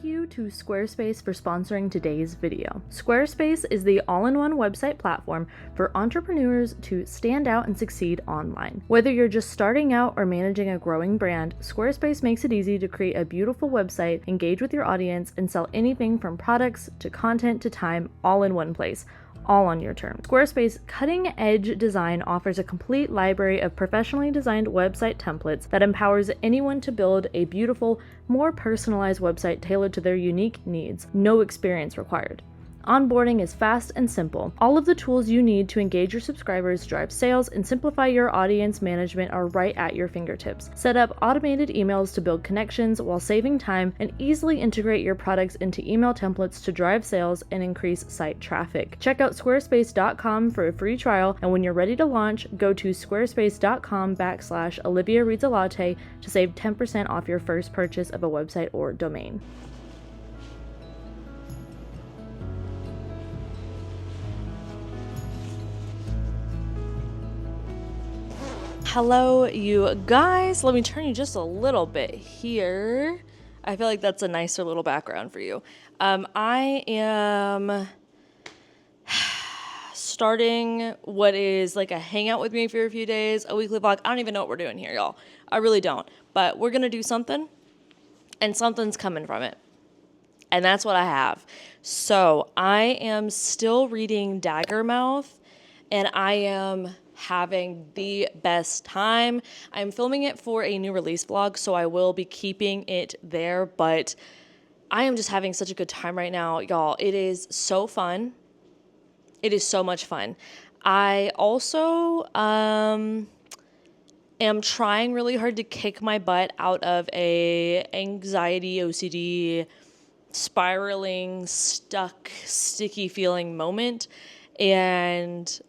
Thank you to Squarespace for sponsoring today's video. Squarespace is the all-in-one website platform for entrepreneurs to stand out and succeed online. Whether you're just starting out or managing a growing brand, Squarespace makes it easy to create a beautiful website, engage with your audience, and sell anything from products to content to time all in one place, all on your terms. Squarespace cutting-edge design offers a complete library of professionally designed website templates that empowers anyone to build a beautiful, more personalized website tailored to their unique needs. No experience required. Onboarding is fast and simple. All of the tools you need to engage your subscribers, drive sales, and simplify your audience management are right at your fingertips. Set up automated emails to build connections while saving time, and easily integrate your products into email templates to drive sales and increase site traffic. Check out squarespace.com for a free trial, and when you're ready to launch, go to squarespace.com/OliviaReadsALatte to save 10% off your first purchase of a website or domain. Hello, you guys. Let me turn you just a little bit here. I feel like that's a nicer little background for you. I am starting what is like a hangout with me for a few days, a weekly vlog. I don't even know what we're doing here, y'all. I really don't. But we're going to do something, and something's coming from it. And that's what I have. So I am still reading Daggermouth, and I am having the best time. I'm filming it for a new release vlog, so I will be keeping it there, but I am just having such a good time right now, y'all. It is so fun. It is so much fun. I also am trying really hard to kick my butt out of a anxiety, OCD, spiraling, stuck, sticky feeling moment, and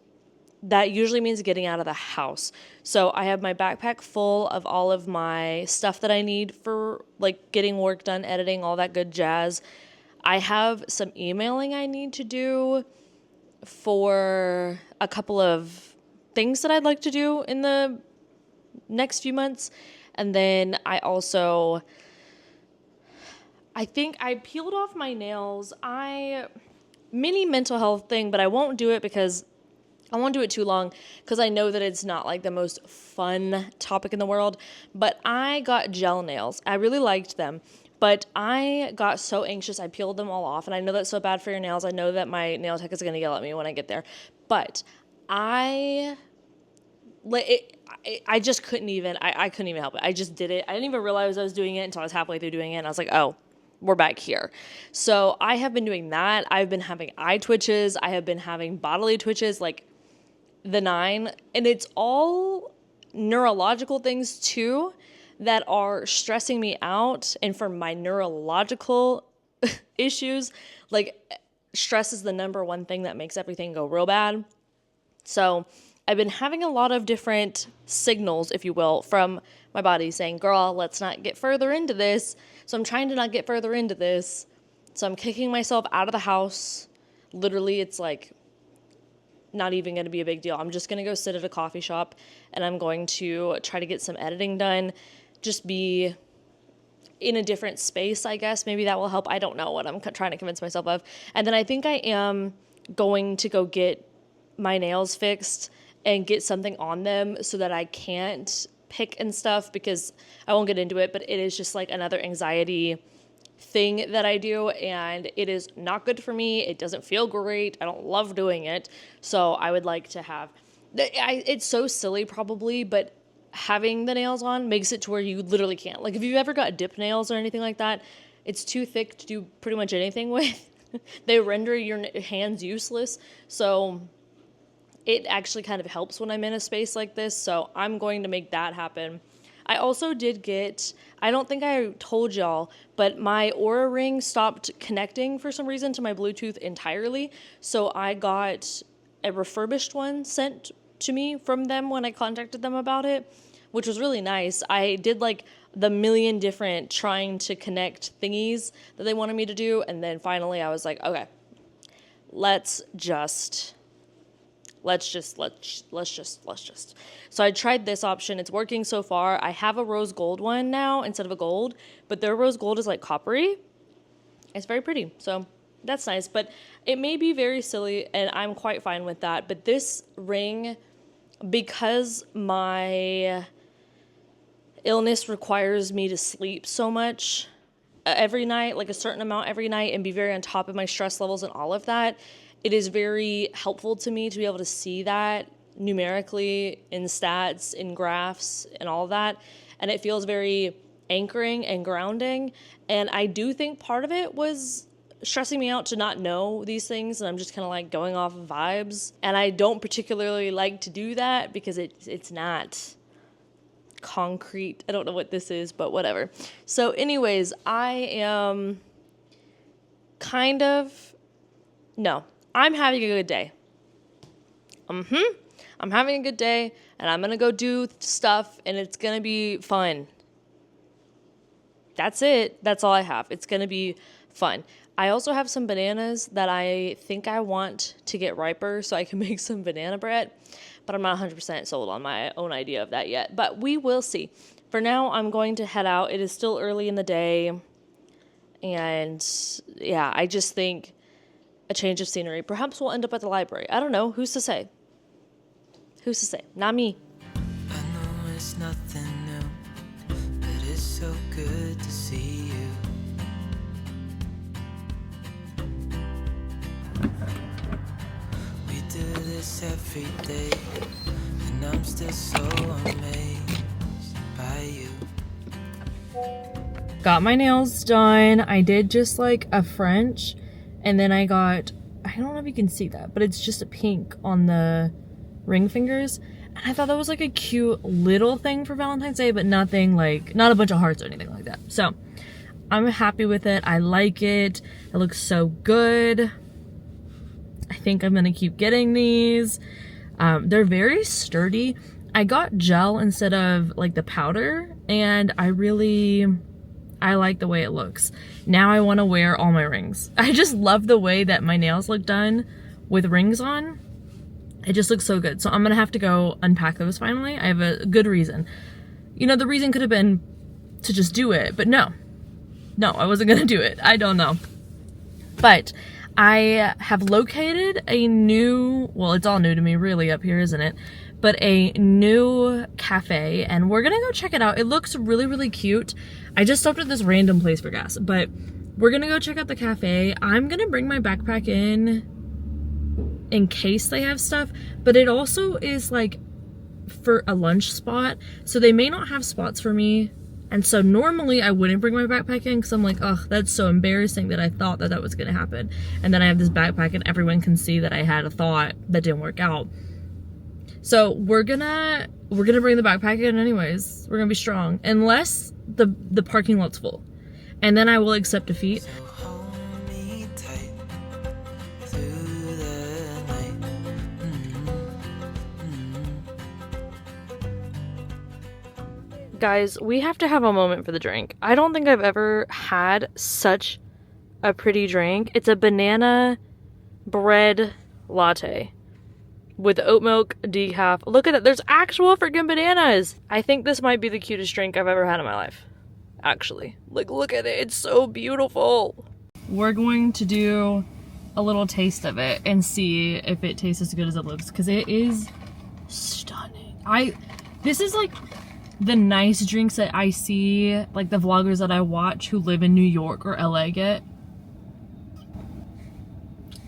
that usually means getting out of the house. So I have my backpack full of all of my stuff that I need for like getting work done, editing, all that good jazz. I have some emailing I need to do for a couple of things that I'd like to do in the next few months. And then I think I peeled off my nails. Mini mental health thing, but I won't do it because I won't do it too long because I know that it's not like the most fun topic in the world, but I got gel nails. I really liked them, but I got so anxious I peeled them all off, and I know that's so bad for your nails. I know that my nail tech is going to yell at me when I get there, but I just couldn't even, I couldn't even help it. I just did it. I didn't even realize I was doing it until I was halfway through doing it, and I was like, oh, we're back here. So I have been doing that. I've been having eye twitches. I have been having bodily twitches, like the 9, and it's all neurological things too that are stressing me out. And for my neurological issues, like stress is the number one thing that makes everything go real bad. So I've been having a lot of different signals, if you will, from my body saying, girl, let's not get further into this. So I'm trying to not get further into this. So I'm kicking myself out of the house. Literally, it's like not even going to be a big deal. I'm just going to go sit at a coffee shop, and I'm going to try to get some editing done, just be in a different space, I guess. Maybe that will help. I don't know what I'm trying to convince myself of. And then I think I am going to go get my nails fixed and get something on them so that I can't pick and stuff, because I won't get into it, but it is just like another anxiety thing that I do, and it is not good for me. It doesn't feel great. I don't love doing it. So I would like to have, it's so silly probably, but having the nails on makes it to where you literally can't. Like if you've ever got dip nails or anything like that, it's too thick to do pretty much anything with. They render your hands useless. So it actually kind of helps when I'm in a space like this. So I'm going to make that happen. I also did get, I don't think I told y'all, but my Aura Ring stopped connecting for some reason to my Bluetooth entirely. So I got a refurbished one sent to me from them when I contacted them about it, which was really nice. I did like the million different trying to connect thingies that they wanted me to do. And then finally I was like, okay, let's just. So I tried this option. It's working so far. I have a rose gold one now instead of a gold, but their rose gold is like coppery. It's very pretty. So that's nice. But it may be very silly, and I'm quite fine with that. But this ring, because my illness requires me to sleep so much every night, like a certain amount every night, and be very on top of my stress levels and all of that, it is very helpful to me to be able to see that numerically in stats, in graphs, and all of that. And it feels very anchoring and grounding. And I do think part of it was stressing me out to not know these things, and I'm just kind of like going off of vibes. And I don't particularly like to do that because it's not concrete. I don't know what this is, but whatever. So anyways, I'm having a good day. I'm having a good day, and I'm gonna go do stuff, and it's gonna be fun. That's it. That's all I have. It's gonna be fun. I also have some bananas that I think I want to get riper so I can make some banana bread, but I'm not 100% sold on my own idea of that yet, but we will see. For now, I'm going to head out. It is still early in the day, and yeah, I just think a change of scenery. Perhaps we'll end up at the library. I don't know. Who's to say? Who's to say? Not me. I know it's nothing new, but it's so good to see you. We do this every day, and I'm still so amazed by you. Got my nails done. I did just like a French, and then I don't know if you can see that, but it's just a pink on the ring fingers. And I thought that was like a cute little thing for Valentine's Day, but nothing like, not a bunch of hearts or anything like that. So I'm happy with it. I like it. It looks so good. I think I'm gonna keep getting these. They're very sturdy. I got gel instead of like the powder, and I like the way it looks. Now I want to wear all my rings. I just love the way that my nails look done with rings on. It just looks so good. So I'm gonna have to go unpack those finally. I have a good reason. You know, the reason could have been to just do it, but no, I wasn't gonna do it. I don't know. But I have located a new, well, it's all new to me really up here, isn't it? But a new cafe, and we're gonna go check it out. It looks really, really cute. I just stopped at this random place for gas, but we're gonna go check out the cafe. I'm gonna bring my backpack in case they have stuff, but it also is like for a lunch spot, so they may not have spots for me. And so normally I wouldn't bring my backpack in because I'm like, ugh, that's so embarrassing that I thought that was gonna happen. And then I have this backpack and everyone can see that I had a thought that didn't work out. So we're gonna bring the backpack in anyways. We're gonna be strong, unless the parking lot's full, and then I will accept defeat. So hold me tight through the night. Guys, we have to have a moment for the drink. I don't think I've ever had such a pretty drink. It's a banana bread latte with oat milk, decaf. Look at that. There's actual freaking bananas. I think this might be the cutest drink I've ever had in my life. Actually. Like, look at it. It's so beautiful. We're going to do a little taste of it and see if it tastes as good as it looks, because it is stunning. This is like the nice drinks that I see, like the vloggers that I watch who live in New York or LA get.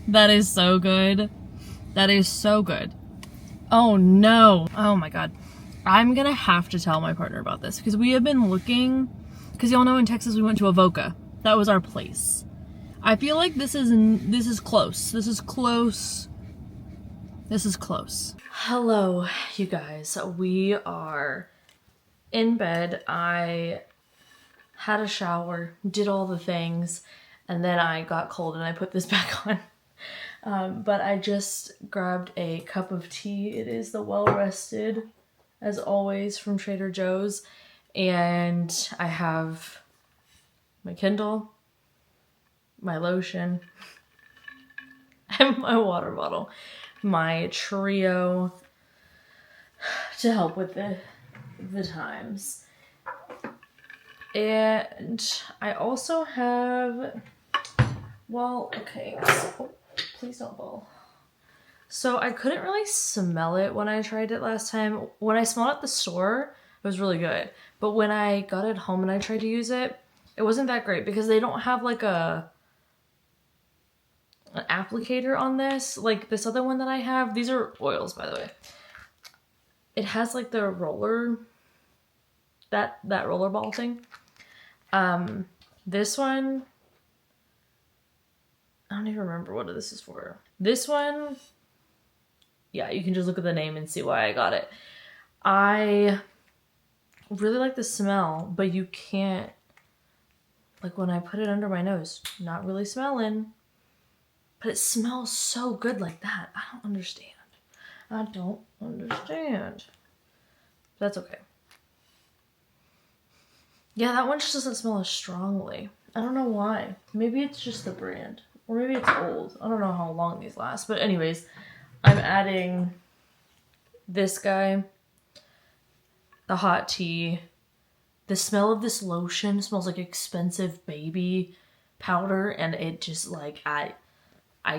That is so good. That is so good. Oh no. Oh my god. I'm gonna have to tell my partner about this because we have been looking, because y'all know in Texas we went to Avoca. That was our place. I feel like this is close. This is close. This is close. Hello, you guys. We are in bed. I had a shower, did all the things, and then I got cold and I put this back on. But I just grabbed a cup of tea. It is the Well Rested, as always, from Trader Joe's. And I have my Kindle, my lotion, and my water bottle. My Trio to help with the times. And I also have Well, okay. So, please don't fall. So I couldn't really smell it when I tried it last time. When I smelled it at the store, it was really good. But when I got it home and I tried to use it, it wasn't that great because they don't have like an applicator on this. Like this other one that I have, these are oils, by the way. It has like the roller, that roller ball thing. This one, I don't even remember what this is for. This one, yeah, you can just look at the name and see why I got it. I really like the smell, but you can't, like when I put it under my nose, not really smelling, but it smells so good like that. I don't understand. That's okay. Yeah, that one just doesn't smell as strongly. I don't know why. Maybe it's just the brand. Or maybe it's old. I don't know how long these last. But anyways, I'm adding this guy, the hot tea. The smell of this lotion smells like expensive baby powder. And it just like, I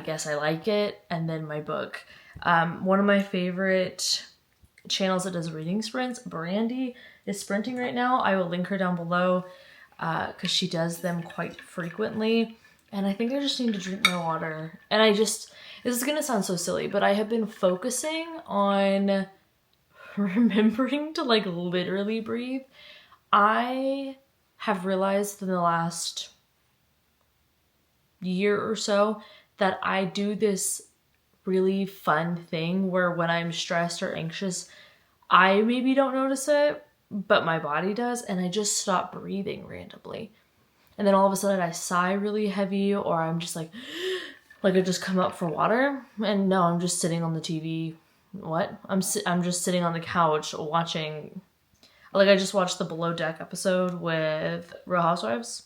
guess I like it. And then my book. One of my favorite channels that does reading sprints, Brandie, is sprinting right now. I will link her down below because she does them quite frequently. And I think I just need to drink my water. And this is going to sound so silly, but I have been focusing on remembering to like literally breathe. I have realized in the last year or so that I do this really fun thing where when I'm stressed or anxious, I maybe don't notice it, but my body does, and I just stop breathing randomly. And then all of a sudden I sigh really heavy, or I'm just like I just come up for water, and no, I'm just sitting on the TV. What? I'm just sitting on the couch watching, like I just watched the Below Deck episode with Real Housewives.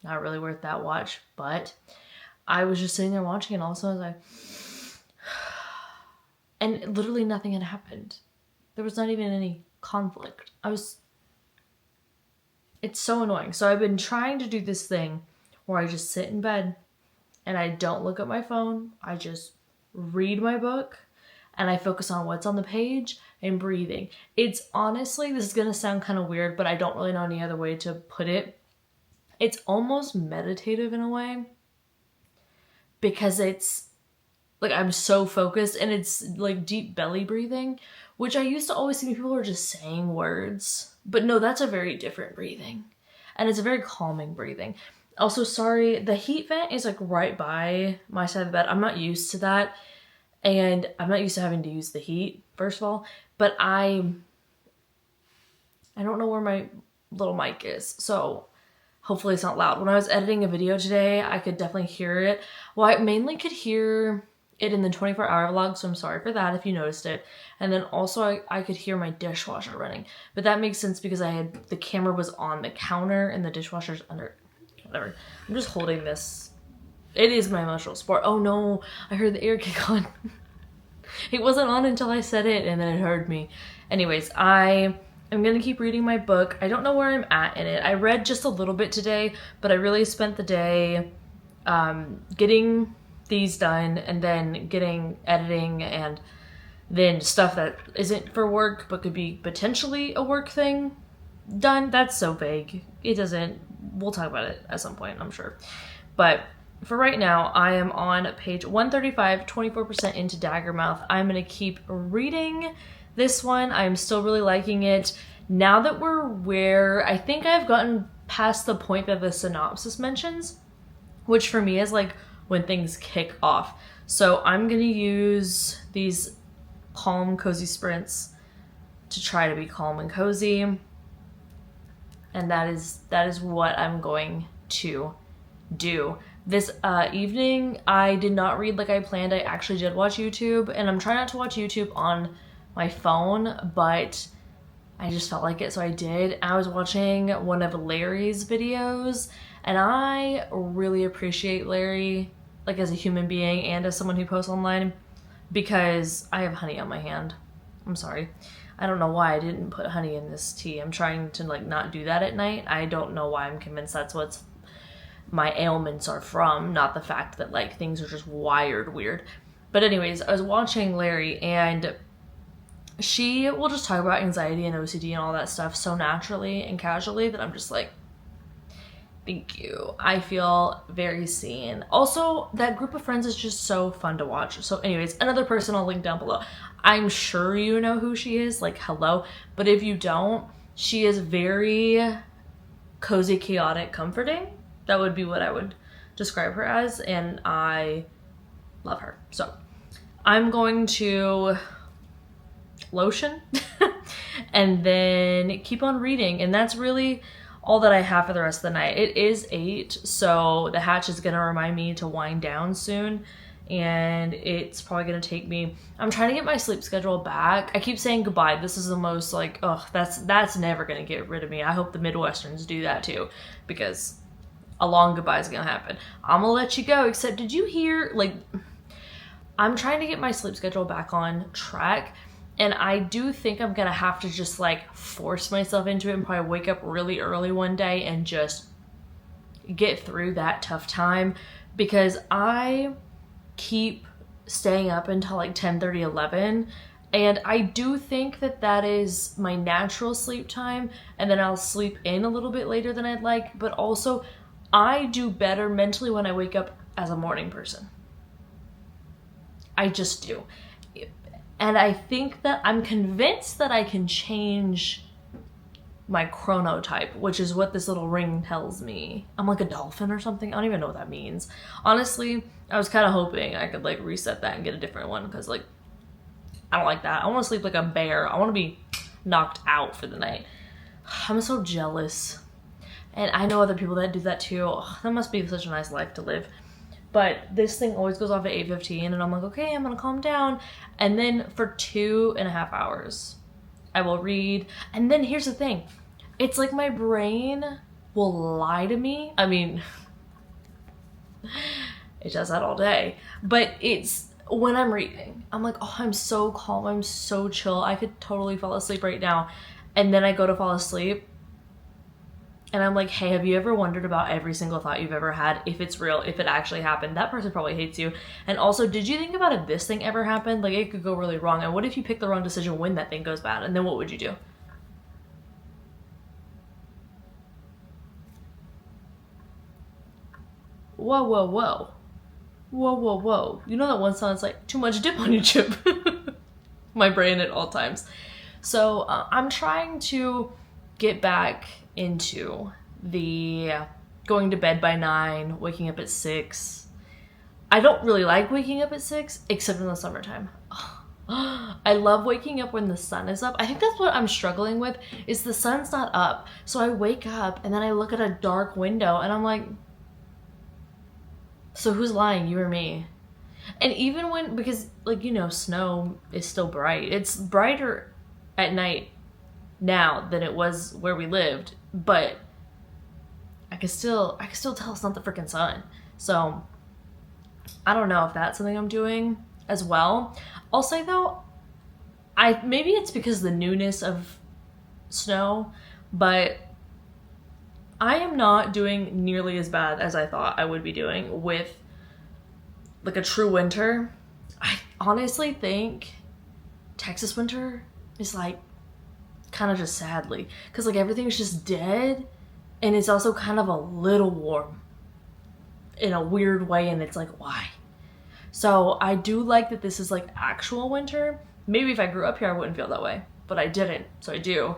Not really worth that watch, but I was just sitting there watching, and all of a sudden I was like, and literally nothing had happened. There was not even any conflict. It's so annoying. So I've been trying to do this thing where I just sit in bed and I don't look at my phone. I just read my book and I focus on what's on the page and breathing. It's honestly, this is going to sound kind of weird, but I don't really know any other way to put it. It's almost meditative in a way because it's like I'm so focused, and it's like deep belly breathing, which I used to always see people are just saying words. But no, that's a very different breathing. And it's a very calming breathing. Also, sorry, the heat vent is like right by my side of the bed. I'm not used to that. And I'm not used to having to use the heat, first of all. But I don't know where my little mic is. So hopefully it's not loud. When I was editing a video today, I could definitely hear it. Well, I mainly could hear it in the 24-hour vlog, so I'm sorry for that if you noticed it. And then also I could hear my dishwasher running. But that makes sense because the camera was on the counter and the dishwasher's under, whatever. I'm just holding this. It is my emotional support. Oh no, I heard the air kick on. It wasn't on until I said it and then it heard me. Anyways, I am gonna keep reading my book. I don't know where I'm at in it. I read just a little bit today, but I really spent the day getting these done and then getting editing and then stuff that isn't for work but could be potentially a work thing done. That's so vague. It doesn't, we'll talk about it at some point, I'm sure. But for right now, I am on page 135, 24% into Daggermouth. I'm going to keep reading this one. I'm still really liking it. Now that we're where, I think I've gotten past the point that the synopsis mentions, which for me is like when things kick off. So I'm going to use these calm, cozy sprints to try to be calm and cozy. And that is what I'm going to do. This evening, I did not read like I planned. I actually did watch YouTube, and I'm trying not to watch YouTube on my phone, but I just felt like it, so I did. I was watching one of Larry's videos, and I really appreciate Larry, like as a human being and as someone who posts online, because I have honey on my hand. I'm sorry. I don't know why I didn't put honey in this tea. I'm trying to like not do that at night. I don't know why. I'm convinced that's what's my ailments are from, not the fact that like things are just wired weird. But anyways, I was watching Larry, and she will just talk about anxiety and OCD and all that stuff so naturally and casually that I'm just like, thank you. I feel very seen. Also, that group of friends is just so fun to watch. So anyways, another person I'll link down below. I'm sure you know who she is, like hello. But if you don't, she is very cozy, chaotic, comforting. That would be what I would describe her as. And I love her. So I'm going to lotion and then keep on reading. And that's really all that I have for the rest of the night. It is 8, so the hatch is gonna remind me to wind down soon, and it's probably gonna take me, I'm trying to get my sleep schedule back. I keep saying goodbye. This is the most like, ugh, that's never gonna get rid of me. I hope the Midwesterns do that too, because a long goodbye is gonna happen. I'm gonna let you go, except did you hear, like, I'm trying to get my sleep schedule back on track. And I do think I'm gonna have to just like force myself into it and probably wake up really early one day and just get through that tough time, because I keep staying up until like 10:30, 11. And I do think that that is my natural sleep time. And then I'll sleep in a little bit later than I'd like. But also, I do better mentally when I wake up as a morning person. I just do. And I think that I'm convinced that I can change my chronotype, which is what this little ring tells me. I'm like a dolphin or something. I don't even know what that means. Honestly, I was kind of hoping I could like reset that and get a different one, because like, I don't like that. I want to sleep like a bear. I want to be knocked out for the night. I'm so jealous. And I know other people that do that too. Ugh, that must be such a nice life to live. But this thing always goes off at 8:15, and I'm like, okay, I'm gonna calm down. And then for 2.5 hours, I will read. And then here's the thing. It's like my brain will lie to me. I mean, it does that all day. But it's when I'm reading, I'm like, oh, I'm so calm. I'm so chill. I could totally fall asleep right now. And then I go to fall asleep, and I'm like, hey, have you ever wondered about every single thought you've ever had? If it's real, if it actually happened, that person probably hates you. And also, did you think about if this thing ever happened? Like, it could go really wrong. And what if you pick the wrong decision when that thing goes bad? And then what would you do? Whoa, whoa, whoa. Whoa, whoa, whoa. You know that one song, it's like, too much dip on your chip. My brain at all times. So I'm trying to get back into the going to bed by 9, waking up at 6. I don't really like waking up at 6, except in the summertime. I love waking up when the sun is up. I think that's what I'm struggling with, is the sun's not up. So I wake up and then I look at a dark window and I'm like, so who's lying, you or me? And even when, because like, you know, snow is still bright. It's brighter at night now than it was where we lived, but I can still tell it's not the freaking sun. So I don't know if that's something I'm doing as well. I'll say though, maybe it's because of the newness of snow, but I am not doing nearly as bad as I thought I would be doing with like a true winter. I honestly think Texas winter is like kind of just sadly, because like everything's just dead, and it's also kind of a little warm in a weird way, and it's like, why? So I do like that this is like actual winter. Maybe if I grew up here I wouldn't feel that way, but I didn't, so I do.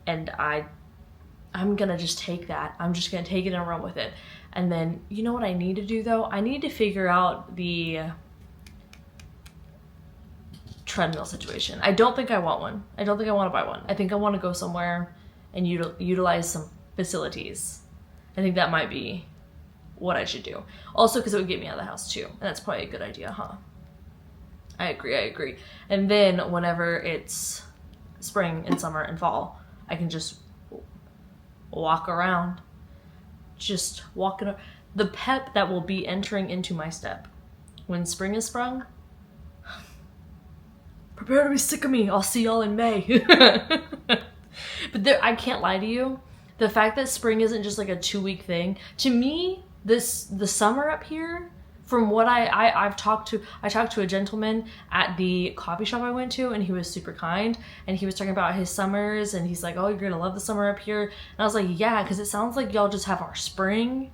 And I'm gonna just take that. I'm just gonna take it and run with it. And then, you know what I need to do though? I need to figure out the treadmill situation. I don't think I want one. I don't think I want to buy one. I think I want to go somewhere and utilize some facilities. I think that might be what I should do. Also, because it would get me out of the house too. And that's probably a good idea, huh? I agree. And then whenever it's spring and summer and fall, I can just walk around. Just walking. The pep that will be entering into my step when spring is sprung. Prepare to be sick of me. I'll see y'all in May. But I can't lie to you. The fact that spring isn't just like a 2-week thing. To me, the summer up here, from what I talked to a gentleman at the coffee shop I went to, and he was super kind, and he was talking about his summers, and he's like, oh, you're gonna love the summer up here. And I was like, yeah, because it sounds like y'all just have our spring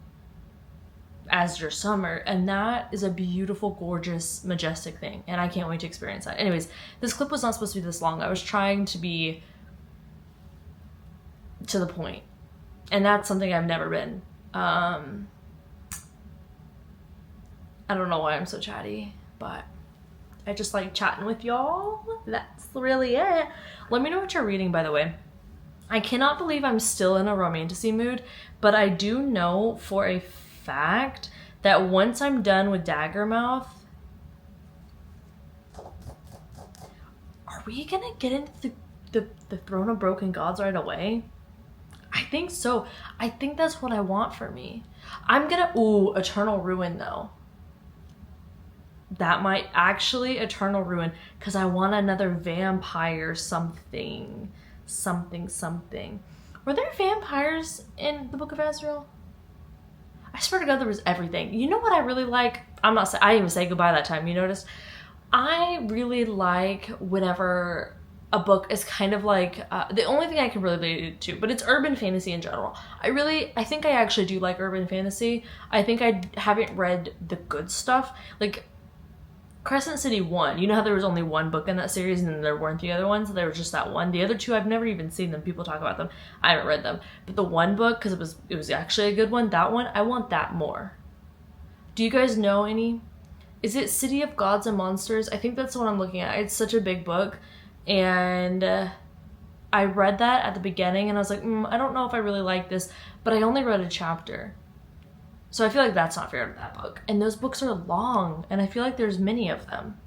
as your summer, and that is a beautiful, gorgeous, majestic thing, and I can't wait to experience that. Anyways, this clip was not supposed to be this long. I was trying to be to the point, and that's something I've never been. I don't know why I'm so chatty, but I just like chatting with y'all. That's really it. Let me know what you're reading, by the way. I cannot believe I'm still in a romantasy mood, but I do know for a fact that once I'm done with Daggermouth, are we gonna get into the Throne of Broken Gods right away? I think so. I think that's what I want for me. I'm gonna, Eternal Ruin though. That might actually Eternal Ruin, because I want another vampire something. Were there vampires in the Book of Ezreal? I swear to God, there was everything. You know what I really like? I didn't even say goodbye that time, you noticed? I really like whenever a book is kind of like, the only thing I can really relate it to, but it's urban fantasy in general. I think I actually do like urban fantasy. I think I haven't read the good stuff. Like, Crescent City 1, you know how there was only one book in that series and then there weren't the other ones? There was just that one. The other two, I've never even seen them. People talk about them. I haven't read them. But the one book, because it was actually a good one, that one, I want that more. Do you guys know any? Is it City of Gods and Monsters? I think that's what I'm looking at. It's such a big book. And I read that at the beginning and I was like, I don't know if I really like this. But I only read a chapter. So I feel like that's not fair to that book. And those books are long, and I feel like there's many of them.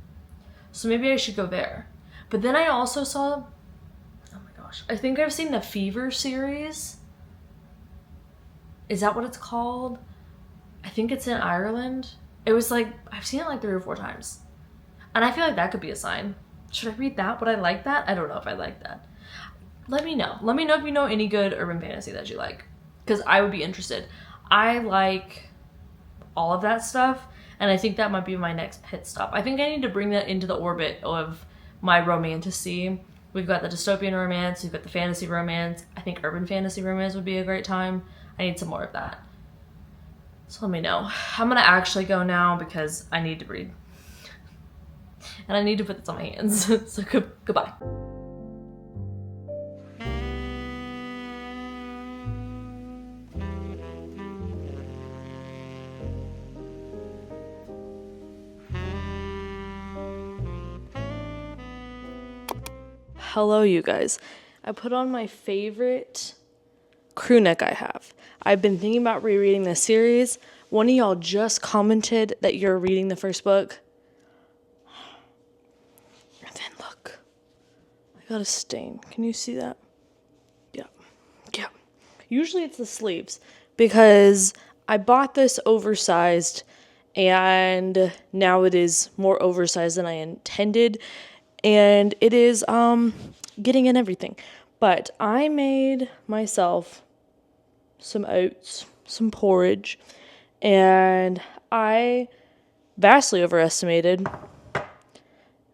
So maybe I should go there. But then I also saw, oh my gosh, I think I've seen the Fever series. Is that what it's called? I think it's in Ireland. It was like, I've seen it like 3 or 4 times. And I feel like that could be a sign. Should I read that? Would I like that? I don't know if I like that. Let me know. Let me know if you know any good urban fantasy that you like. Because I would be interested. I like all of that stuff, and I think that might be my next pit stop. I think I need to bring that into the orbit of my romantasy. We've got the dystopian romance, we've got the fantasy romance. I think urban fantasy romance would be a great time. I need some more of that. So let me know. I'm gonna actually go now because I need to read. And I need to put this on my hands. So goodbye. Hello, you guys. I put on my favorite crew neck I have. I've been thinking about rereading this series. One of y'all just commented that you're reading the first book. And then look, I got a stain. Can you see that? Yeah. Usually it's the sleeves because I bought this oversized and now it is more oversized than I intended. And it is getting in everything. But I made myself some oats, some porridge, and I vastly overestimated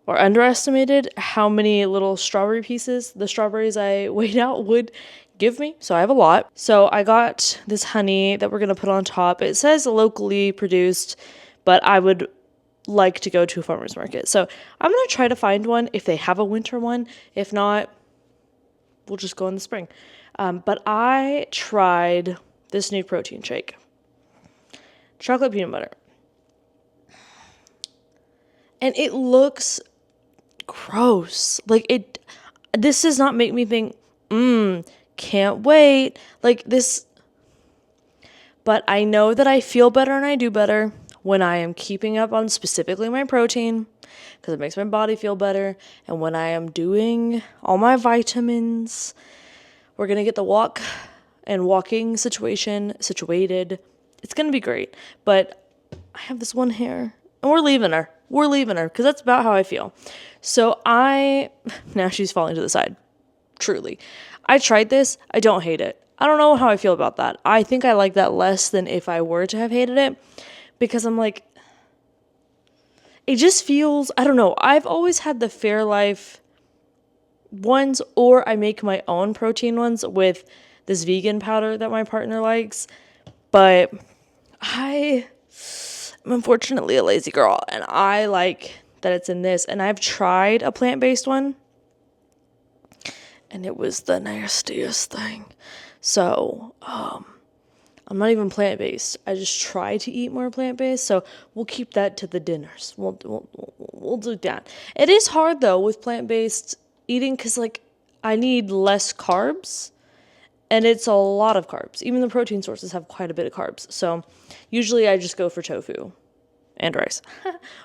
or underestimated how many little strawberry pieces the strawberries I weighed out would give me. So I have a lot. So I got this honey that we're going to put on top. It says locally produced, but I would like to go to a farmer's market. So I'm going to try to find one if they have a winter one. If not, we'll just go in the spring. But I tried this new protein shake. Chocolate peanut butter. And it looks gross. Like this does not make me think, can't wait. Like this. But I know that I feel better and I do better when I am keeping up on specifically my protein, because it makes my body feel better. And when I am doing all my vitamins, we're going to get the walk and walking situation situated. It's going to be great. But I have this one hair, and we're leaving her because that's about how I feel. So now she's falling to the side. Truly. I tried this. I don't hate it. I don't know how I feel about that. I think I like that less than if I were to have hated it, because I'm like, it just feels, I don't know. I've always had the Fairlife ones, or I make my own protein ones with this vegan powder that my partner likes. But I am unfortunately a lazy girl, and I like that it's in this. And I've tried a plant-based one, and it was the nastiest thing. So, I'm not even plant-based. I just try to eat more plant-based, so we'll keep that to the dinners. We'll do that. It is hard, though, with plant-based eating, because, like, I need less carbs, and it's a lot of carbs. Even the protein sources have quite a bit of carbs, so usually I just go for tofu and rice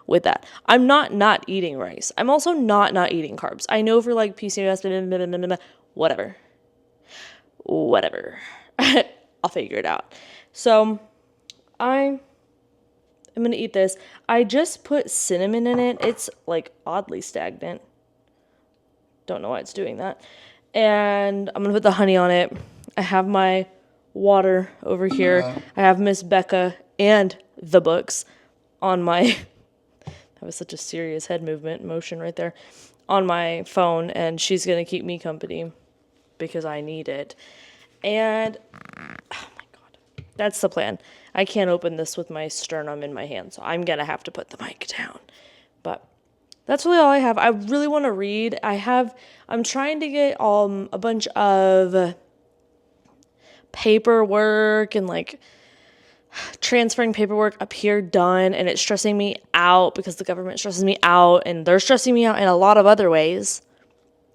with that. I'm not eating rice. I'm also not eating carbs. I know for, like, PCOS, whatever. I'll figure it out. So I'm going to eat this. I just put cinnamon in it. It's like oddly stagnant. Don't know why it's doing that. And I'm going to put the honey on it. I have my water over here. I have Miss Becca and the books on my, that was such a serious head motion right there, on my phone. And she's going to keep me company because I need it. And, oh my God, that's the plan. I can't open this with my sternum in my hand, so I'm going to have to put the mic down. But that's really all I have. I really want to read. I'm trying to get a bunch of paperwork and, like, transferring paperwork up here done, and it's stressing me out because the government stresses me out, and they're stressing me out in a lot of other ways.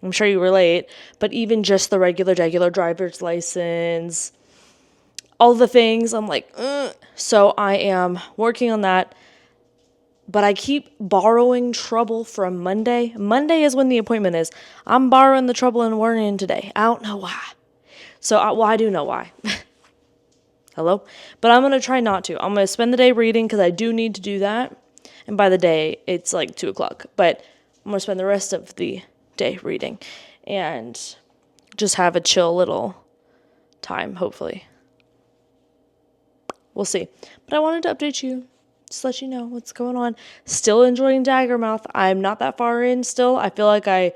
I'm sure you relate, but even just the regular driver's license, all the things, I'm like, ugh. So I am working on that, but I keep borrowing trouble from Monday. Monday is when the appointment is. I'm borrowing the trouble and worrying today. I don't know why. So, I do know why. Hello? But I'm going to try not to. I'm going to spend the day reading because I do need to do that. And by the day, it's like 2 o'clock. But I'm going to spend the rest of the day reading and just have a chill little time, hopefully. We'll see. But I wanted to update you, just let you know what's going on. Still enjoying Daggermouth. I'm not that far in still. I feel like I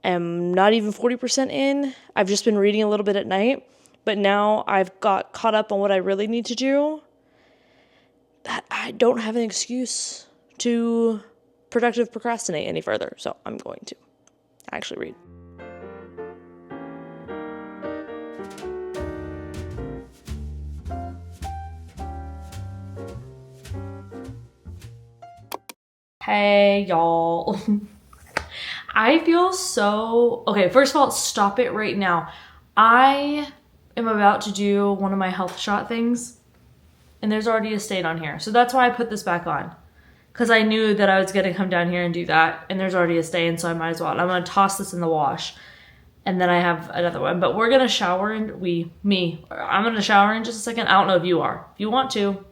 am not even 40% in. I've just been reading a little bit at night, but now I've got caught up on what I really need to do. That I don't have an excuse to productive procrastinate any further, so I'm going to actually read. Hey, y'all. I feel so... Okay, first of all, stop it right now. I am about to do one of my health shot things, and there's already a stain on here. So that's why I put this back on, because I knew that I was going to come down here and do that, and there's already a stain, so I might as well. I'm going to toss this in the wash, and then I have another one. But we're going to shower, and I'm going to shower in just a second. I don't know if you are. If you want to,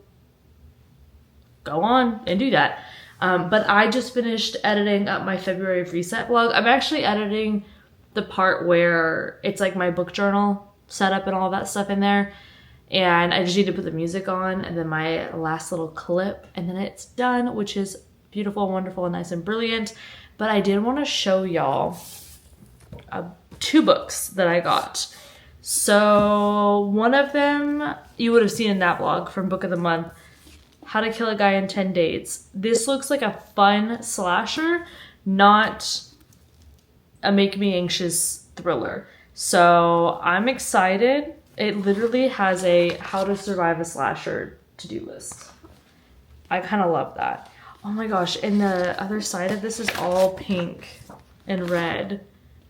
go on and do that. But I just finished editing up my February reset vlog. I'm actually editing the part where it's like my book journal setup and all that stuff in there. And I just need to put the music on and then my last little clip, and then it's done, which is beautiful, wonderful, and nice and brilliant. But I did want to show y'all 2 books that I got. So one of them you would have seen in that vlog from Book of the Month, How to Kill a Guy in 10 Dates. This looks like a fun slasher, not a make me anxious thriller. So I'm excited. It literally has a how to survive a slasher to-do list. I kind of love that. Oh my gosh, and the other side of this is all pink and red.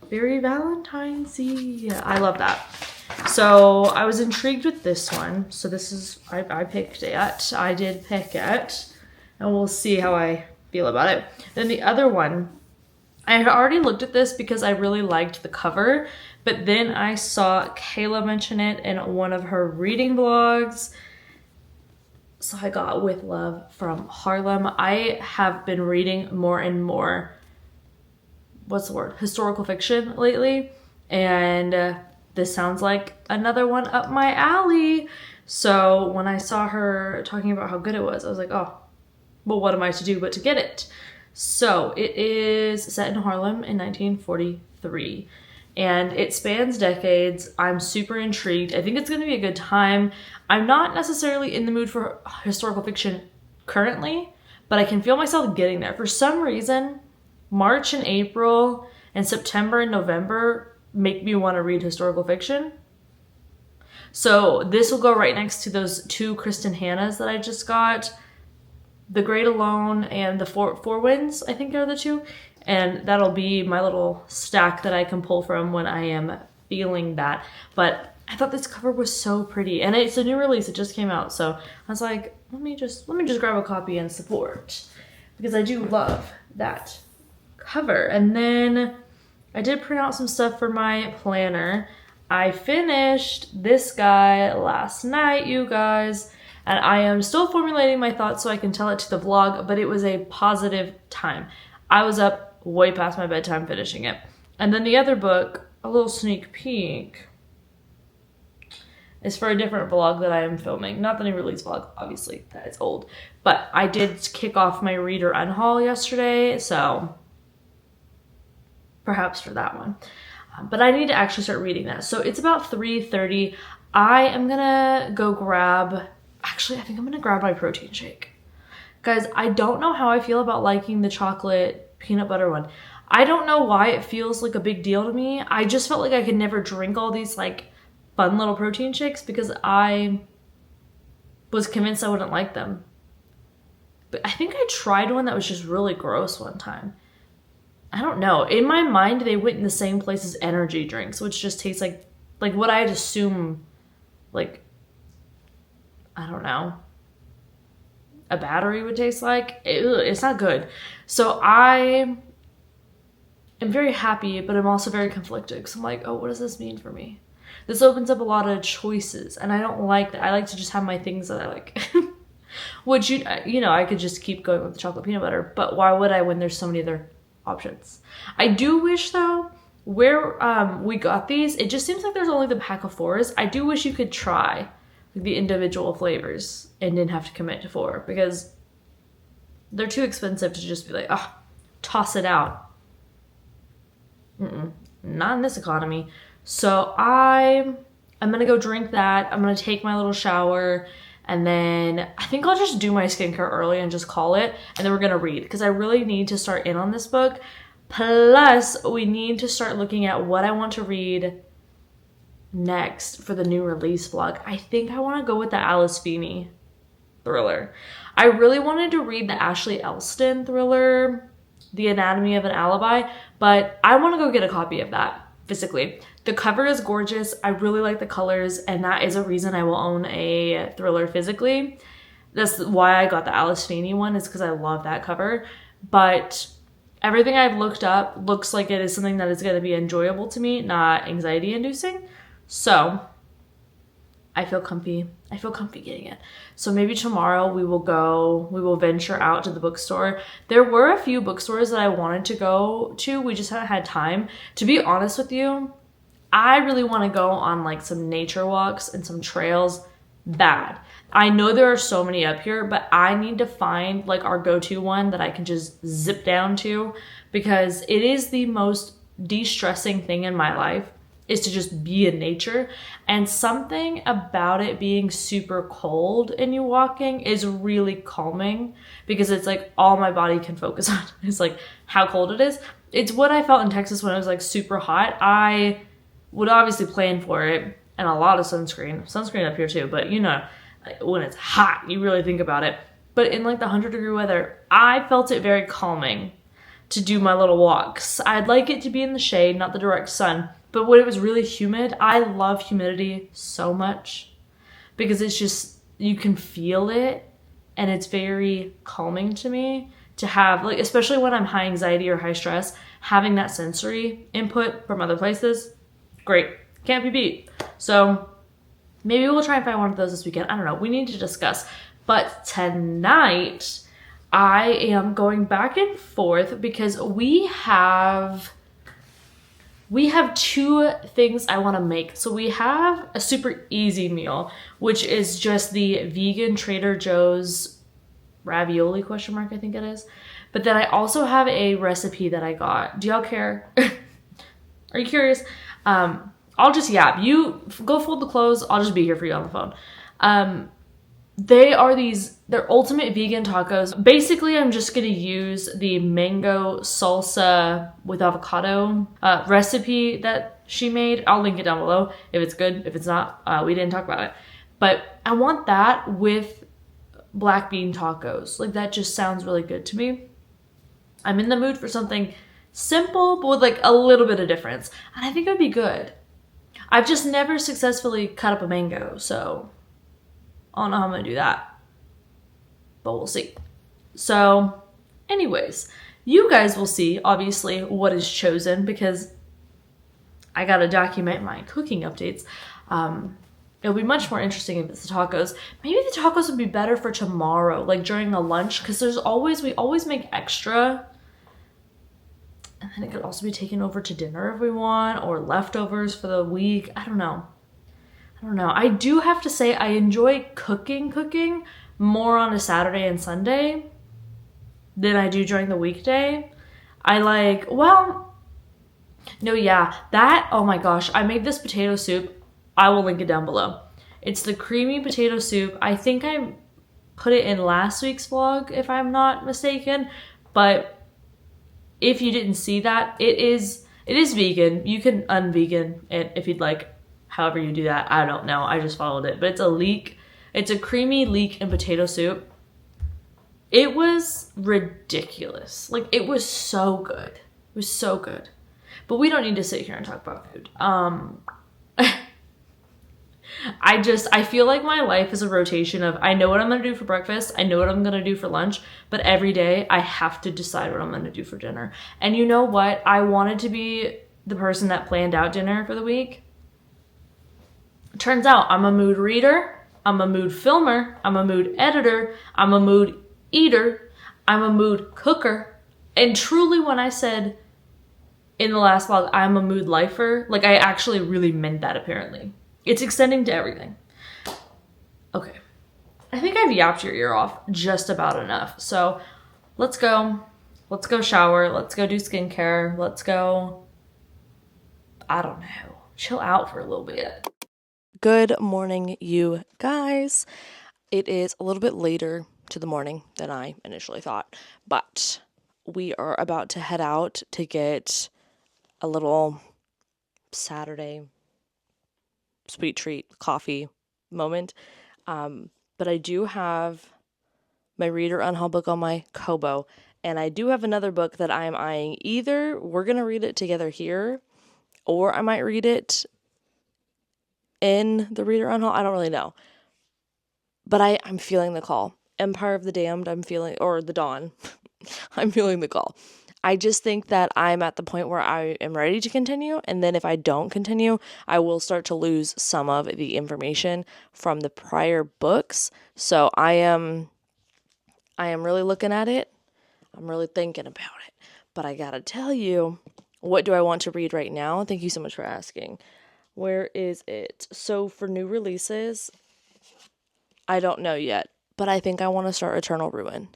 Very Valentine's-y. I love that. So I was intrigued with this one. So this is, I picked it. I did pick it. And we'll see how I feel about it. Then the other one, I had already looked at this because I really liked the cover. But then I saw Kayla mention it in one of her reading vlogs. So I got With Love from Harlem. I have been reading more and more, what's the word? Historical fiction lately. And this sounds like another one up my alley. So when I saw her talking about how good it was, I was like, oh, well, what am I to do but to get it? So it is set in Harlem in 1943. And it spans decades. I'm super intrigued. I think it's going to be a good time. I'm not necessarily in the mood for historical fiction currently, but I can feel myself getting there. For some reason, March and April and September and November make me want to read historical fiction. So this will go right next to those 2 Kristen Hannahs that I just got. The Great Alone and the Four Winds, I think are the 2. And that'll be my little stack that I can pull from when I am feeling that. But I thought this cover was so pretty. And it's a new release. It just came out. So I was like, let me just grab a copy and support. Because I do love that cover. And then I did print out some stuff for my planner. I finished this guy last night, you guys. And I am still formulating my thoughts so I can tell it to the vlog. But it was a positive time. I was up way past my bedtime finishing it. And then the other book, a little sneak peek, is for a different vlog that I am filming. Not the new release vlog, obviously, that is old. But I did kick off my reader unhaul yesterday, so perhaps for that one. But I need to actually start reading that. So it's about 3:30. I am gonna go grab, actually I think I'm gonna grab my protein shake. Guys, I don't know how I feel about liking the chocolate peanut butter one. I don't know why it feels like a big deal to me. I just felt like I could never drink all these like fun little protein shakes because I was convinced I wouldn't like them. But I think I tried one that was just really gross one time. I don't know. In my mind, they went in the same place as energy drinks, which just tastes like what I'd assume, like, I don't know, a battery would taste like. It's not good. So I am very happy, but I'm also very conflicted because I'm like, oh, what does this mean for me? This opens up a lot of choices, and I don't like that. I like to just have my things that I like. Which, you know, I could just keep going with the chocolate peanut butter, but why would I when there's so many other options? I do wish, though, where we got these, it just seems like there's only the pack of 4s. I do wish you could try the individual flavors and didn't have to commit to 4 because they're too expensive to just be like, oh, toss it out. Not in this economy. So I'm gonna go drink that. I'm gonna take my little shower, and then I think I'll just do my skincare early and just call it, and then we're gonna read because I really need to start in on this book. Plus, we need to start looking at what I want to read next for the new release vlog. I think I want to go with the Alice Feeney thriller. I really wanted to read the Ashley Elston thriller, The Anatomy of an Alibi, but I want to go get a copy of that physically. The cover is gorgeous. I really like the colors, and that is a reason I will own a thriller physically. That's why I got the Alice Feeney one, is because I love that cover. But everything I've looked up looks like it is something that is going to be enjoyable to me, not anxiety inducing. So I feel comfy. I feel comfy getting it. So maybe tomorrow we will venture out to the bookstore. There were a few bookstores that I wanted to go to. We just haven't had time. To be honest with you, I really want to go on like some nature walks and some trails bad. I know there are so many up here, but I need to find like our go-to one that I can just zip down to, because it is the most de-stressing thing in my life, is to just be in nature. And something about it being super cold and you walking is really calming, because it's like all my body can focus on is like how cold it is. It's what I felt in Texas when it was like super hot. I would obviously plan for it, and a lot of sunscreen up here too, but you know, when it's hot, you really think about it. But in like the 100-degree weather, I felt it very calming to do my little walks. I'd like it to be in the shade, not the direct sun. But when it was really humid, I love humidity so much, because it's just, you can feel it, and it's very calming to me to have, like, especially when I'm high anxiety or high stress, having that sensory input from other places, great, can't be beat. So maybe we'll try and find one of those this weekend. I don't know, we need to discuss. But tonight, I am going back and forth because we have we have two things I want to make. So we have a super easy meal, which is just the vegan Trader Joe's ravioli question mark, I think it is. But then I also have a recipe that I got. Do y'all care? Are you curious? I'll just yap. You go fold the clothes. I'll just be here for you on the phone. They're ultimate vegan tacos. Basically, I'm just gonna use the mango salsa with avocado recipe that she made. I'll link it down below if it's good. If it's not, we didn't talk about it. But I want that with black bean tacos. Like, that just sounds really good to me. I'm in the mood for something simple, but with like a little bit of difference. And I think it would be good. I've just never successfully cut up a mango, so I don't know how I'm gonna do that. But we'll see. So, anyways, you guys will see, obviously, what is chosen because I gotta document my cooking updates. It'll be much more interesting if it's the tacos. Maybe the tacos would be better for tomorrow, like during a lunch, because we always make extra. And then it could also be taken over to dinner if we want, or leftovers for the week. I don't know. I do have to say I enjoy cooking more on a Saturday and Sunday than I do during the weekday. Oh my gosh, I made this potato soup. I will link it down below. It's the creamy potato soup. I think I put it in last week's vlog, if I'm not mistaken, but if you didn't see that, it is vegan. You can unvegan it if you'd like. However you do that, I don't know. I just followed it. But it's a creamy leek and potato soup. It was ridiculous. Like, it was so good. It was so good. But we don't need to sit here and talk about food. I feel like my life is a rotation of, I know what I'm going to do for breakfast, I know what I'm going to do for lunch, but every day I have to decide what I'm going to do for dinner. And you know what? I wanted to be the person that planned out dinner for the week. Turns out I'm a mood reader, I'm a mood filmer, I'm a mood editor, I'm a mood eater, I'm a mood cooker. And truly, when I said in the last vlog, I'm a mood lifer, like, I actually really meant that, apparently. It's extending to everything. Okay. I think I've yapped your ear off just about enough. So let's go. Let's go shower. Let's go do skincare. Let's go, I don't know, chill out for a little bit. Good morning, you guys. It is a little bit later to the morning than I initially thought, but we are about to head out to get a little Saturday sweet treat coffee moment. But I do have my Reader Unhaul book on my Kobo, and I do have another book that I'm eyeing. Either we're going to read it together here, or I might read it in the Reader Unhaul. I don't really know. But I'm feeling the call. Empire of the Damned, or The Dawn. I'm feeling the call. I just think that I'm at the point where I am ready to continue, and then if I don't continue, I will start to lose some of the information from the prior books. So I am really looking at it. I'm really thinking about it. But I gotta tell you, what do I want to read right now? Thank you so much for asking. Where is it? So for new releases, I don't know yet, but I think I want to start Eternal Ruin.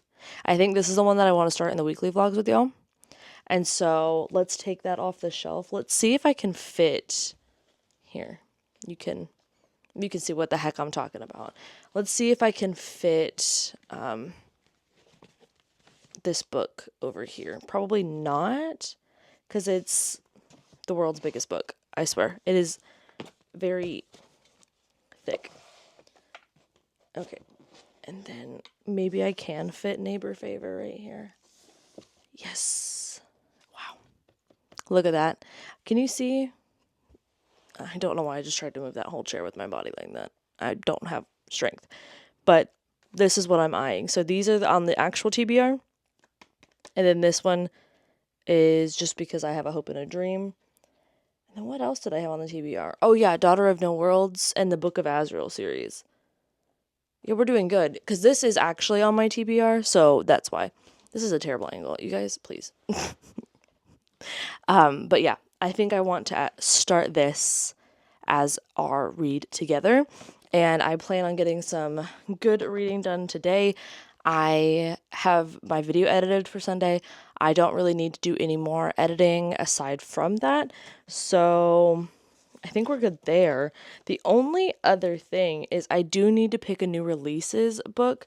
I think this is the one that I want to start in the weekly vlogs with y'all. And so let's take that off the shelf. Let's see if I can fit here. You can see what the heck I'm talking about. Let's see if I can fit this book over here. Probably not, because it's the world's biggest book. I swear. It is very thick. Okay. And then maybe I can fit Neighbor Favor right here. Yes. Wow. Look at that. Can you see? I don't know why I just tried to move that whole chair with my body like that. I don't have strength. But this is what I'm eyeing. So these are on the actual TBR. And then this one is just because I have a hope and a dream. And then what else did I have on the TBR? Oh yeah, Daughter of No Worlds and the Book of Azrael series. Yeah, we're doing good. Because this is actually on my TBR, so that's why. This is a terrible angle. You guys, please. But yeah, I think I want to start this as our read together, and I plan on getting some good reading done today. I have my video edited for Sunday. I don't really need to do any more editing aside from that, so I think we're good there. The only other thing is I do need to pick a new releases book,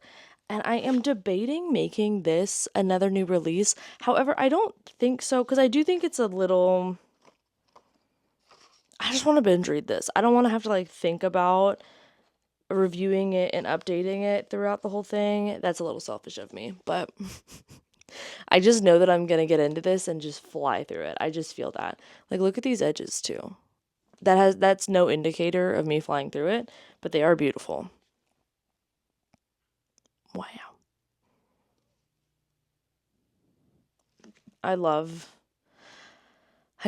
and I am debating making this another new release. However, I don't think so, because I do think it's a little... I just want to binge read this. I don't want to have to like think about reviewing it and updating it throughout the whole thing. That's a little selfish of me, but I just know that I'm going to get into this and just fly through it. I just feel that. Like, look at these edges too. That's no indicator of me flying through it, but they are beautiful. Wow. I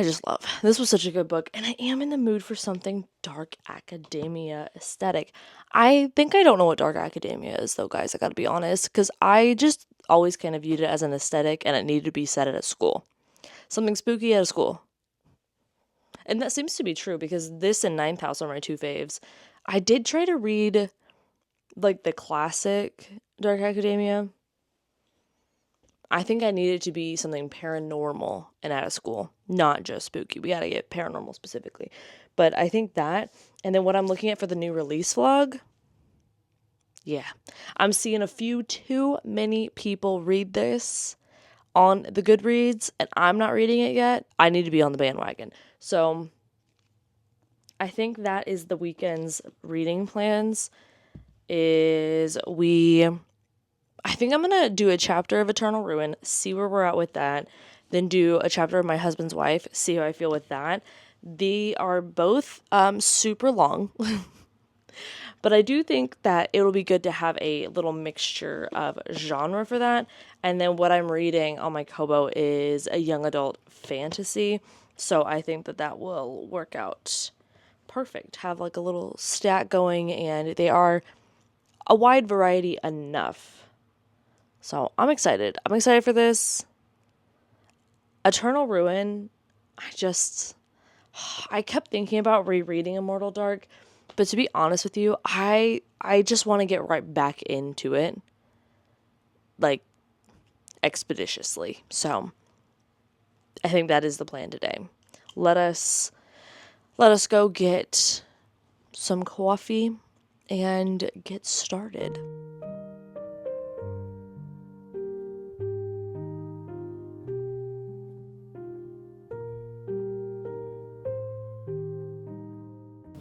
just love. This was such a good book, and I am in the mood for something dark academia aesthetic. I think I don't know what dark academia is, though, guys. I gotta be honest, because I just always kind of viewed it as an aesthetic, and it needed to be set at a school. Something spooky at a school. And that seems to be true, because this and Ninth House are my two faves. I did try to read, like, the classic dark academia. I think I needed to be something paranormal and at a school, not just spooky. We gotta get paranormal specifically. But I think that, and then what I'm looking at for the new release vlog, yeah. I'm seeing a few too many people read this on the Goodreads, and I'm not reading it yet. I need to be on the bandwagon. So I think that is the weekend's reading plans, I think I'm going to do a chapter of Eternal Ruin, see where we're at with that, then do a chapter of My Husband's Wife, see how I feel with that. They are both super long, but I do think that it'll be good to have a little mixture of genre for that. And then what I'm reading on my Kobo is a young adult fantasy, so I think that will work out perfect. Have like a little stack going, and they are a wide variety enough. So I'm excited. I'm excited for this. Eternal Ruin, I kept thinking about rereading Immortal Dark, but to be honest with you, I just want to get right back into it, like, expeditiously. So I think that is the plan today. Let us go get some coffee and get started.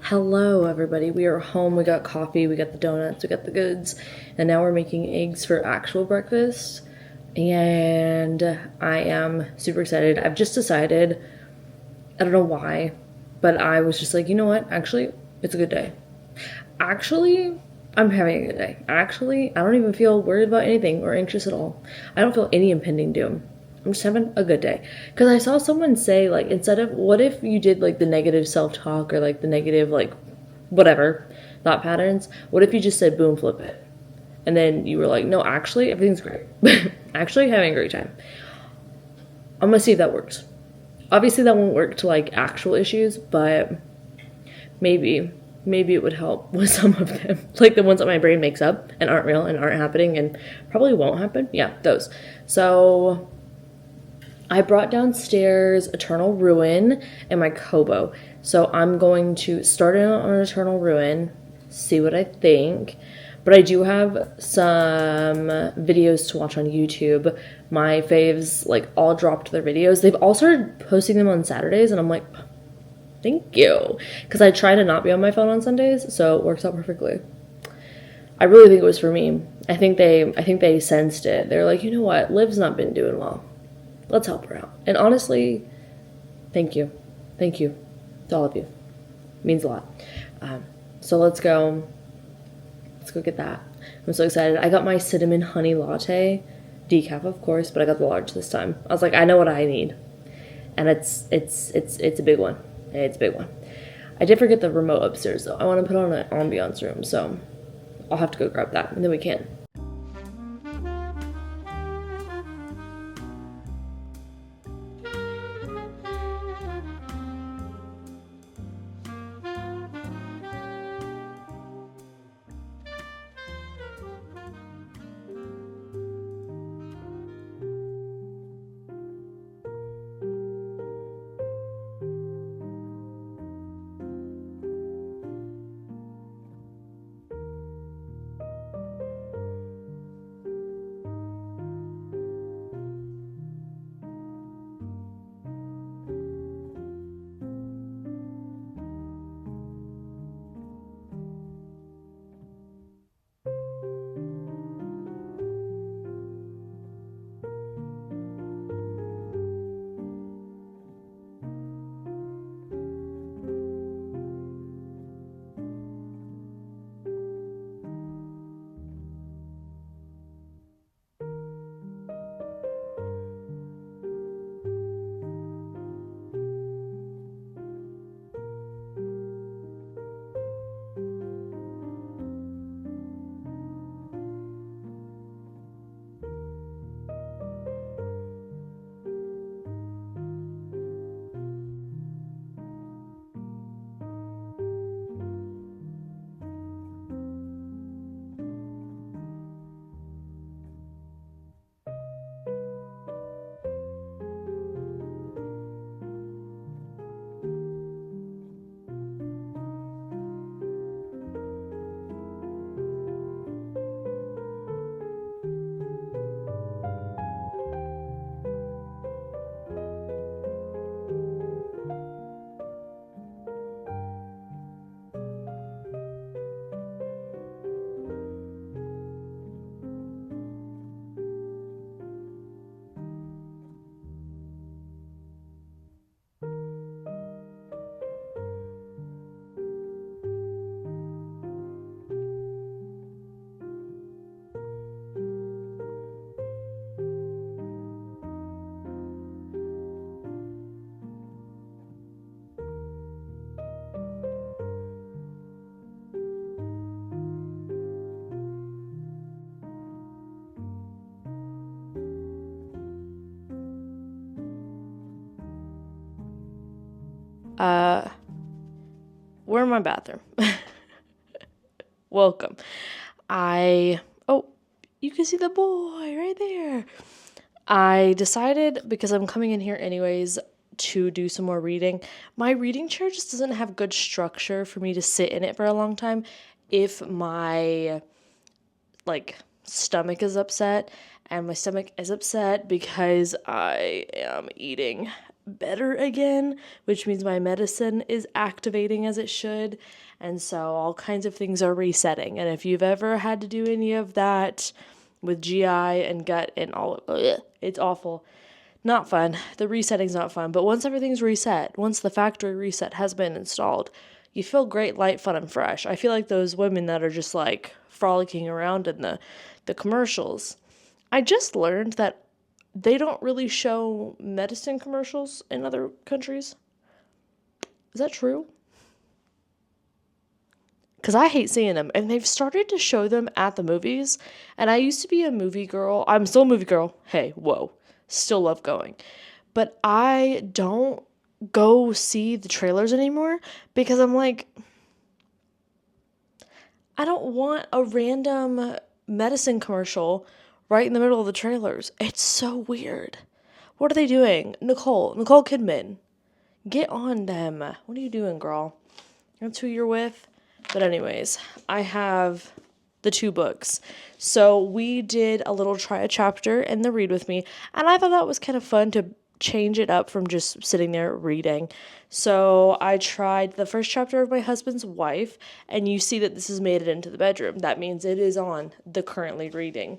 Hello, everybody. We are home. We got coffee, we got the donuts, we got the goods, and now we're making eggs for actual breakfast. And I am super excited. I've just decided, I don't know why, but I was just like, you know what? Actually, it's a good day. Actually, I'm having a good day. Actually, I don't even feel worried about anything or anxious at all. I don't feel any impending doom. I'm just having a good day. Because I saw someone say, like, instead of, what if you did, like, the negative self-talk or, like, the negative, like, whatever, thought patterns? What if you just said, boom, flip it? And then you were like, no, actually, everything's great. Actually, having a great time. I'm going to see if that works. Obviously, that won't work to, like, actual issues, but maybe it would help with some of them. Like, the ones that my brain makes up and aren't real and aren't happening and probably won't happen. Yeah, those. So I brought downstairs Eternal Ruin and my Kobo. So I'm going to start it on Eternal Ruin, see what I think. But I do have some videos to watch on YouTube. My faves, like, all dropped their videos. They've all started posting them on Saturdays, and I'm like, thank you. Because I try to not be on my phone on Sundays, so it works out perfectly. I really think it was for me. I think they sensed it. They're like, you know what? Liv's not been doing well. Let's help her out. And honestly, thank you. Thank you to all of you. It means a lot. So let's go get that. I'm so excited. I got my cinnamon honey latte, decaf of course, but I got the large this time. I was like, I know what I need. And it's a big one. It's a big one. I did forget the remote upstairs though. I want to put on an ambiance room, so I'll have to go grab that and then we can. We're in my bathroom. Welcome. Oh, you can see the boy right there. I decided, because I'm coming in here anyways, to do some more reading. My reading chair just doesn't have good structure for me to sit in it for a long time if my, stomach is upset. And my stomach is upset because I am eating better again, which means my medicine is activating as it should. And so all kinds of things are resetting. And if you've ever had to do any of that with GI and gut and all, it's awful. Not fun. The resetting's not fun. But once everything's reset, once the factory reset has been installed, you feel great, light, fun, and fresh. I feel like those women that are just frolicking around in the commercials. I just learned that they don't really show medicine commercials in other countries. Is that true? Because I hate seeing them. And they've started to show them at the movies. And I used to be a movie girl. I'm still a movie girl. Hey, whoa. Still love going. But I don't go see the trailers anymore because I'm like, I don't want a random medicine commercial right in the middle of the trailers. It's so weird. What are they doing? Nicole Kidman. Get on them. What are you doing, girl? That's who you're with? But anyways, I have the 2 books. So we did a little try a chapter in the read with me, and I thought that was kind of fun to change it up from just sitting there reading. So I tried the first chapter of My Husband's Wife, and you see that this has made it into the bedroom. That means it is on the currently reading.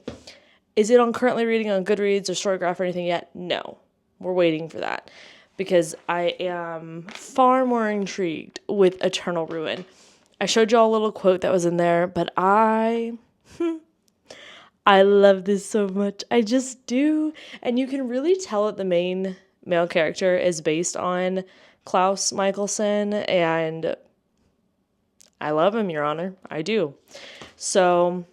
Is it on currently reading on Goodreads or Storygraph or anything yet? No. We're waiting for that because I am far more intrigued with Eternal Ruin. I showed y'all a little quote that was in there, but I love this so much. I just do. And you can really tell that the main male character is based on Klaus Michelson, and I love him, Your Honor. I do. So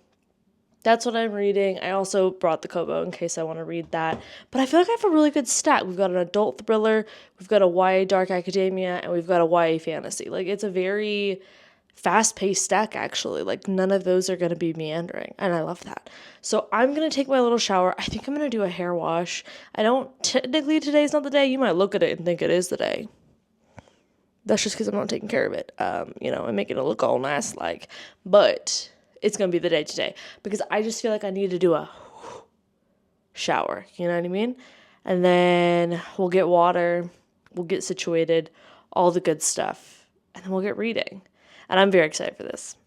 that's what I'm reading. I also brought the Kobo in case I want to read that. But I feel like I have a really good stack. We've got an adult thriller, we've got a YA dark academia, and we've got a YA fantasy. It's a very fast-paced stack, actually. None of those are going to be meandering, and I love that. So I'm going to take my little shower. I think I'm going to do a hair wash. Technically today's not the day. You might look at it and think it is the day. That's just because I'm not taking care of it, and making it look all nice, but it's going to be the day today, because I just feel like I need to do a shower, you know what I mean? And then we'll get water, we'll get situated, all the good stuff, and then we'll get reading. And I'm very excited for this.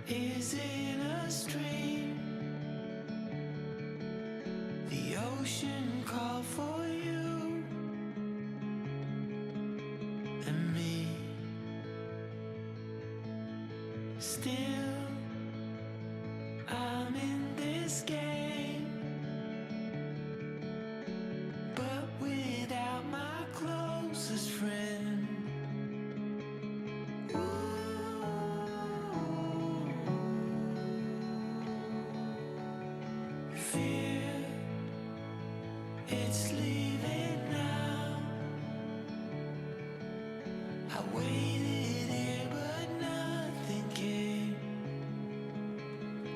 Is in a stream. The ocean called for you and me. Still, I'm in this game, but without my closest friend. It's leaving now. I waited here, but nothing came.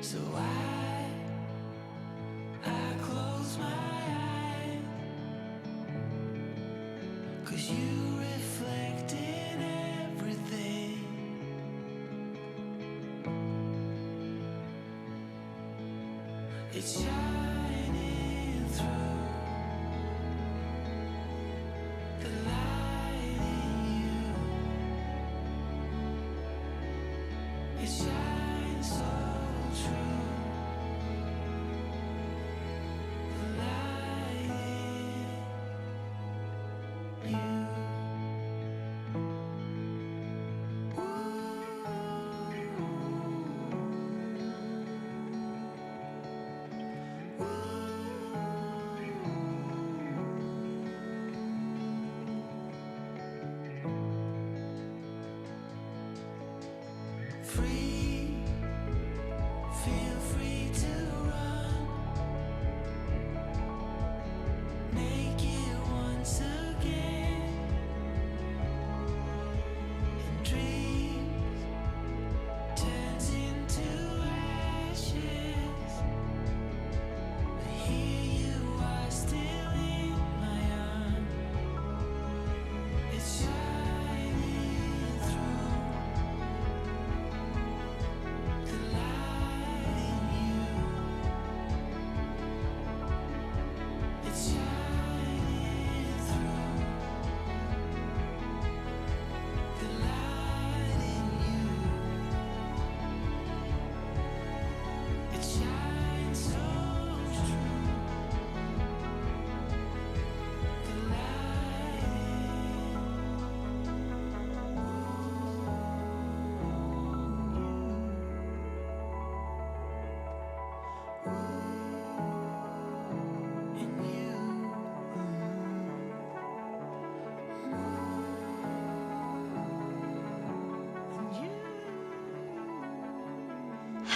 So I close my eyes, 'cause you reflect in everything. It's shining through. The light in you, it shines so true. The light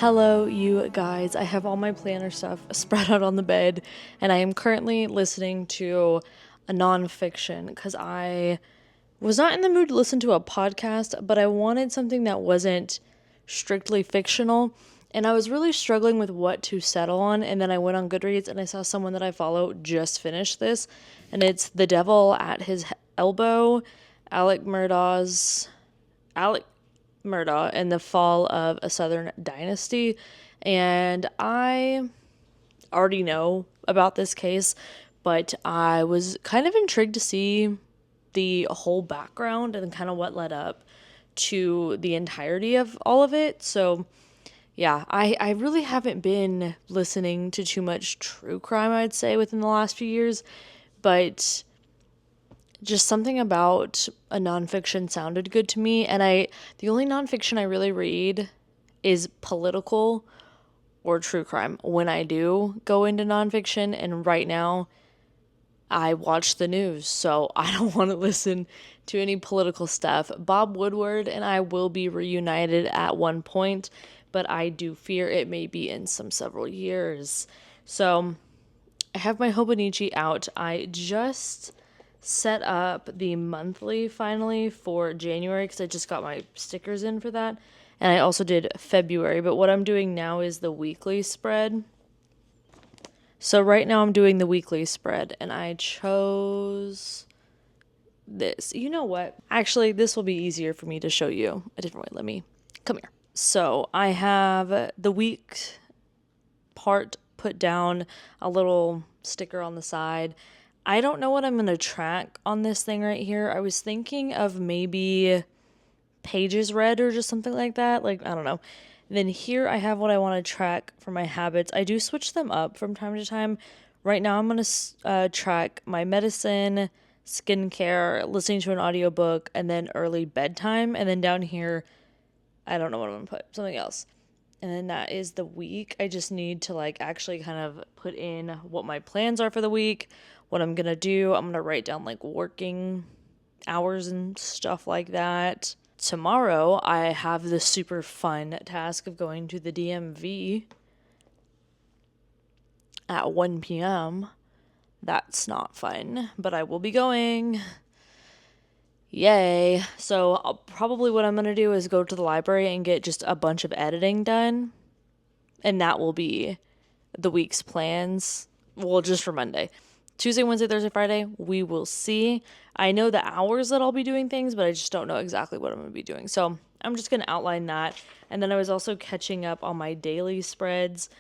Hello, you guys. I have all my planner stuff spread out on the bed, and I am currently listening to a nonfiction because I was not in the mood to listen to a podcast, but I wanted something that wasn't strictly fictional, and I was really struggling with what to settle on. And then I went on Goodreads and I saw someone that I follow just finished this, and it's The Devil at His Elbow, Alec Murdaugh and the Fall of a Southern Dynasty. And I already know about this case, but I was kind of intrigued to see the whole background and kind of what led up to the entirety of all of it. So yeah, I really haven't been listening to too much true crime, I'd say, within the last few years, but just something about a nonfiction sounded good to me. And the only nonfiction I really read is political or true crime when I do go into nonfiction. And right now I watch the news, so I don't want to listen to any political stuff. Bob Woodward and I will be reunited at one point, but I do fear it may be in several years. So I have my Hobonichi out. I just set up the monthly finally for January because I just got my stickers in for that. And I also did February, but what I'm doing now is the weekly spread. So right now I'm doing the weekly spread, and I chose this. You know what? Actually, this will be easier for me to show you a different way. Let me come here. So I have the week part put down, a little sticker on the side. I don't know what I'm going to track on this thing right here. I was thinking of maybe pages read or just something like that. Like, I don't know. And then here I have what I want to track for my habits. I do switch them up from time to time. Right now I'm going to track my medicine, skincare, listening to an audiobook, and then early bedtime. And then down here, I don't know what I'm going to put. Something else. And then that is the week. I just need to actually kind of put in what my plans are for the week, what I'm going to do. I'm going to write down working hours and stuff like that. Tomorrow, I have the super fun task of going to the DMV at 1 p.m. That's not fun, but I will be going. Yay. So probably what I'm going to do is go to the library and get just a bunch of editing done. And that will be the week's plans. Well, just for Monday. Tuesday, Wednesday, Thursday, Friday, we will see. I know the hours that I'll be doing things, but I just don't know exactly what I'm going to be doing. So I'm just going to outline that. And then I was also catching up on my daily spreads.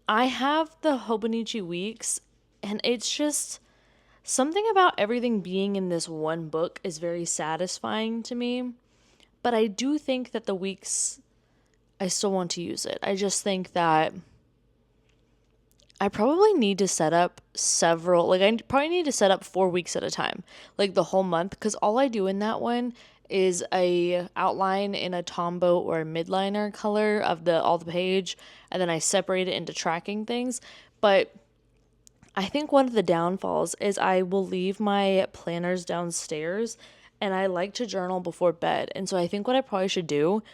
I have the Hobonichi weeks, and it's just something about everything being in this one book is very satisfying to me. But I do think that the weeks, I still want to use it. I just think that I probably need to set up I probably need to set up 4 weeks at a time, the whole month, because all I do in that one is a outline in a Tombow or a midliner color of all the page, and then I separate it into tracking things. But I think one of the downfalls is I will leave my planners downstairs, and I like to journal before bed. And so I think what I probably should do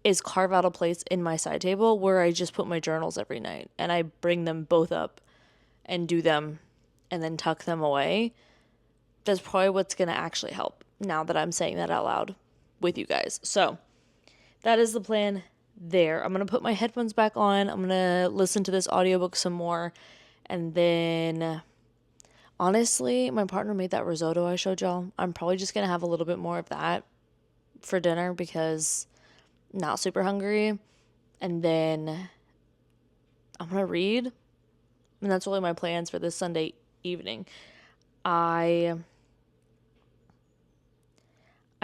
is carve out a place in my side table where I just put my journals every night, and I bring them both up and do them and then tuck them away. That's probably what's going to actually help now that I'm saying that out loud with you guys. So that is the plan there. I'm going to put my headphones back on. I'm going to listen to this audiobook some more. And then honestly, my partner made that risotto I showed y'all. I'm probably just going to have a little bit more of that for dinner because not super hungry. And then I'm going to read. And that's really my plans for this Sunday evening. I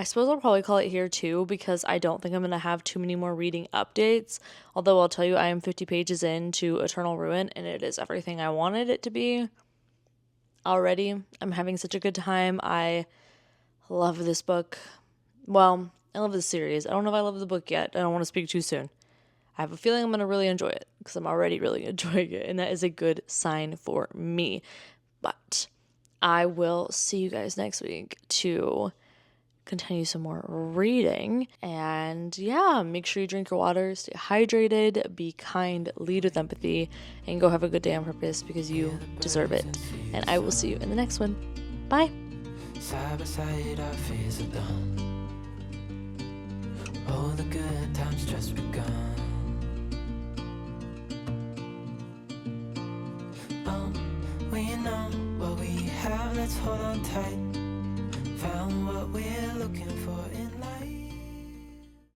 suppose I'll probably call it here too because I don't think I'm going to have too many more reading updates. Although I'll tell you I am 50 pages into Eternal Ruin and it is everything I wanted it to be already. I'm having such a good time. I love this book. Well, I love this series. I don't know if I love the book yet. I don't want to speak too soon. I have a feeling I'm going to really enjoy it because I'm already really enjoying it, and that is a good sign for me. But I will see you guys next week to continue some more reading. And yeah, make sure you drink your water, stay hydrated, be kind, lead with empathy, and go have a good day on purpose because you deserve it. And I will see you in the next one. Bye. Side by side, our fears are done. All the good times just begun. We know what we have, let's hold on tight. Found what we're looking for in